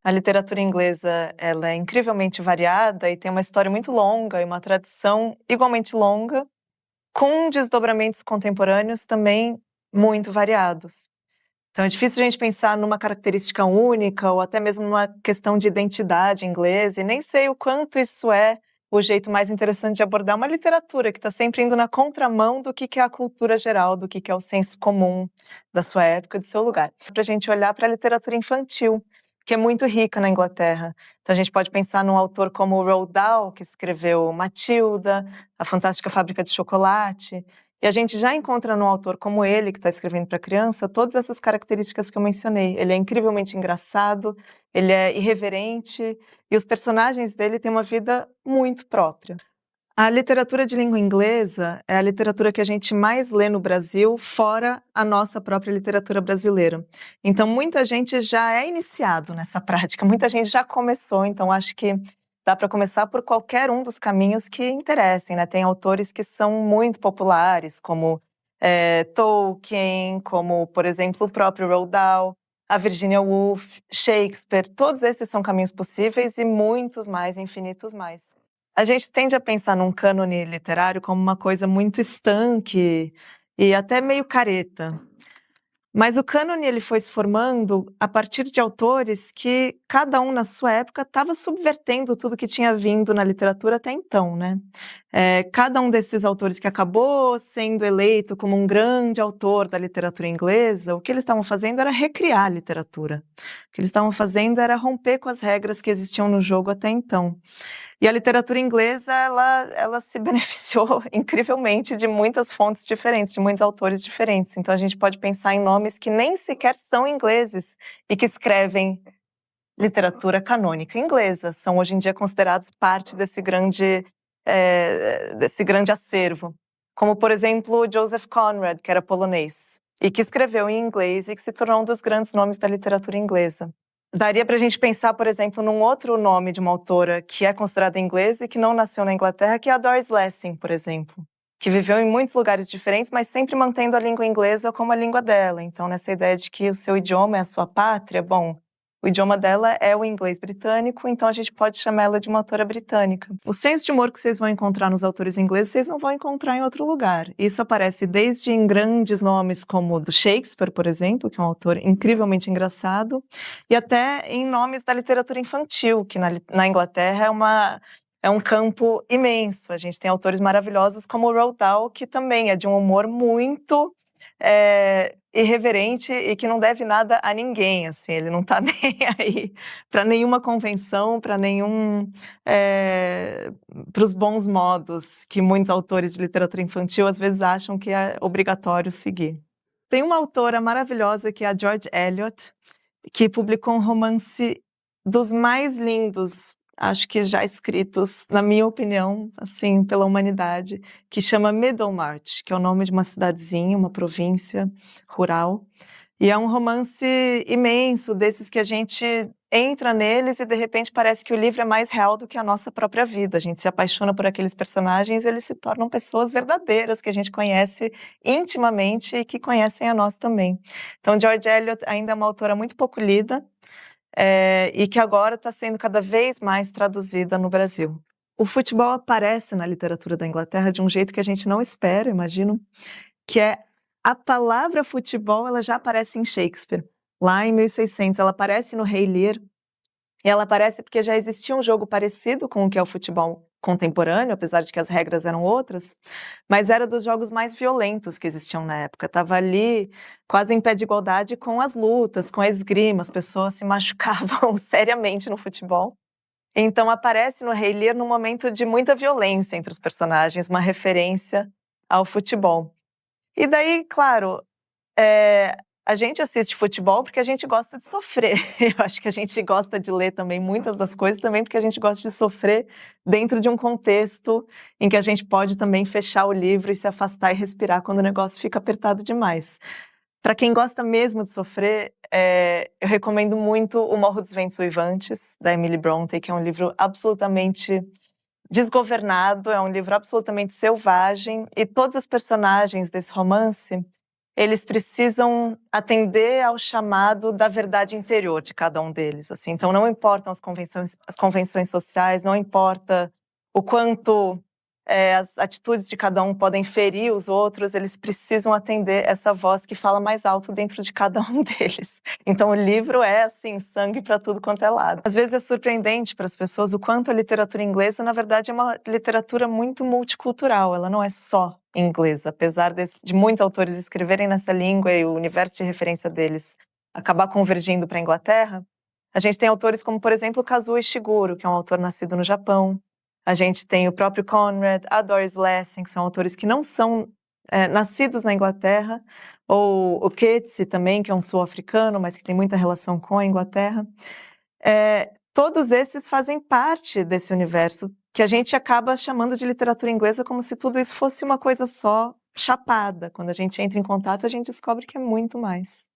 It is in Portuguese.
A literatura inglesa, ela é incrivelmente variada e tem uma história muito longa e uma tradição igualmente longa, com desdobramentos contemporâneos também muito variados. Então é difícil a gente pensar numa característica única ou até mesmo numa questão de identidade inglesa, e nem sei o quanto isso é o jeito mais interessante de abordar uma literatura que está sempre indo na contramão do que é a cultura geral, do que é o senso comum da sua época, do seu lugar. Para a gente olhar para a literatura infantil, que é muito rica na Inglaterra. Então a gente pode pensar num autor como o Roald Dahl, que escreveu Matilda, A Fantástica Fábrica de Chocolate, e a gente já encontra num autor como ele, que está escrevendo para criança, todas essas características que eu mencionei. Ele é incrivelmente engraçado, ele é irreverente, e os personagens dele têm uma vida muito própria. A literatura de língua inglesa é a literatura que a gente mais lê no Brasil, fora a nossa própria literatura brasileira. Então, muita gente já é iniciado nessa prática, muita gente já começou, então acho que dá para começar por qualquer um dos caminhos que interessem, né? Tem autores que são muito populares, como Tolkien, como, por exemplo, o próprio Roald Dahl, a Virginia Woolf, Shakespeare, todos esses são caminhos possíveis e muitos mais, infinitos mais. A gente tende a pensar num cânone literário como uma coisa muito estanque e até meio careta. Mas o cânone ele foi se formando a partir de autores que, cada um na sua época, estava subvertendo tudo que tinha vindo na literatura até então, né? Cada um desses autores que acabou sendo eleito como um grande autor da literatura inglesa, o que eles estavam fazendo era recriar a literatura. O que eles estavam fazendo era romper com as regras que existiam no jogo até então. E a literatura inglesa, ela se beneficiou incrivelmente de muitas fontes diferentes, de muitos autores diferentes. Então a gente pode pensar em nomes que nem sequer são ingleses e que escrevem literatura canônica inglesa. São hoje em dia considerados parte desse grande acervo. Como, por exemplo, Joseph Conrad, que era polonês, e que escreveu em inglês e que se tornou um dos grandes nomes da literatura inglesa. Daria para a gente pensar, por exemplo, num outro nome de uma autora que é considerada inglesa e que não nasceu na Inglaterra, que é a Doris Lessing, por exemplo, que viveu em muitos lugares diferentes, mas sempre mantendo a língua inglesa como a língua dela. Então, nessa ideia de que o seu idioma é a sua pátria, bom, o idioma dela é o inglês britânico, então a gente pode chamar ela de uma autora britânica. O senso de humor que vocês vão encontrar nos autores ingleses, vocês não vão encontrar em outro lugar. Isso aparece desde em grandes nomes como o do Shakespeare, por exemplo, que é um autor incrivelmente engraçado, e até em nomes da literatura infantil, que na Inglaterra é um campo imenso. A gente tem autores maravilhosos como o Roald Dahl, que também é de um humor muito irreverente e que não deve nada a ninguém, assim, ele não está nem aí para nenhuma convenção, para os bons modos que muitos autores de literatura infantil às vezes acham que é obrigatório seguir. Tem uma autora maravilhosa que é a George Eliot, que publicou um romance dos mais lindos, acho que já escritos, na minha opinião, assim, pela humanidade, que chama Middlemarch, que é o nome de uma cidadezinha, uma província rural. E é um romance imenso, desses que a gente entra neles e de repente parece que o livro é mais real do que a nossa própria vida. A gente se apaixona por aqueles personagens e eles se tornam pessoas verdadeiras que a gente conhece intimamente e que conhecem a nós também. Então, George Eliot ainda é uma autora muito pouco lida, e que agora está sendo cada vez mais traduzida no Brasil. O futebol aparece na literatura da Inglaterra de um jeito que a gente não espera, imagino, que é a palavra futebol, ela já aparece em Shakespeare. Lá em 1600, ela aparece no Rei Lear, e ela aparece porque já existia um jogo parecido com o que é o futebol contemporâneo, apesar de que as regras eram outras, mas era dos jogos mais violentos que existiam na época. Estava ali quase em pé de igualdade com as lutas, com a esgrima, as pessoas se machucavam seriamente no futebol. Então aparece no Rei Lear num momento de muita violência entre os personagens, uma referência ao futebol. E daí, claro, a gente assiste futebol porque a gente gosta de sofrer. Eu acho que a gente gosta de ler também muitas das coisas também porque a gente gosta de sofrer dentro de um contexto em que a gente pode também fechar o livro e se afastar e respirar quando o negócio fica apertado demais. Para quem gosta mesmo de sofrer, eu recomendo muito O Morro dos Ventos Uivantes, da Emily Brontë, que é um livro absolutamente desgovernado, é um livro absolutamente selvagem, e todos os personagens desse romance eles precisam atender ao chamado da verdade interior de cada um deles, assim. Então não importam as convenções sociais, não importa o quanto as atitudes de cada um podem ferir os outros, eles precisam atender essa voz que fala mais alto dentro de cada um deles. Então o livro é, assim, sangue para tudo quanto é lado. Às vezes é surpreendente para as pessoas o quanto a literatura inglesa, na verdade, é uma literatura muito multicultural, ela não é só em inglês, apesar de muitos autores escreverem nessa língua e o universo de referência deles acabar convergindo para a Inglaterra. A gente tem autores como, por exemplo, Kazuo Ishiguro, que é um autor nascido no Japão. A gente tem o próprio Conrad, a Doris Lessing, que são autores que não são nascidos na Inglaterra, ou o Coetzee também, que é um sul-africano, mas que tem muita relação com a Inglaterra. Todos esses fazem parte desse universo que a gente acaba chamando de literatura inglesa como se tudo isso fosse uma coisa só, chapada. Quando a gente entra em contato, a gente descobre que é muito mais.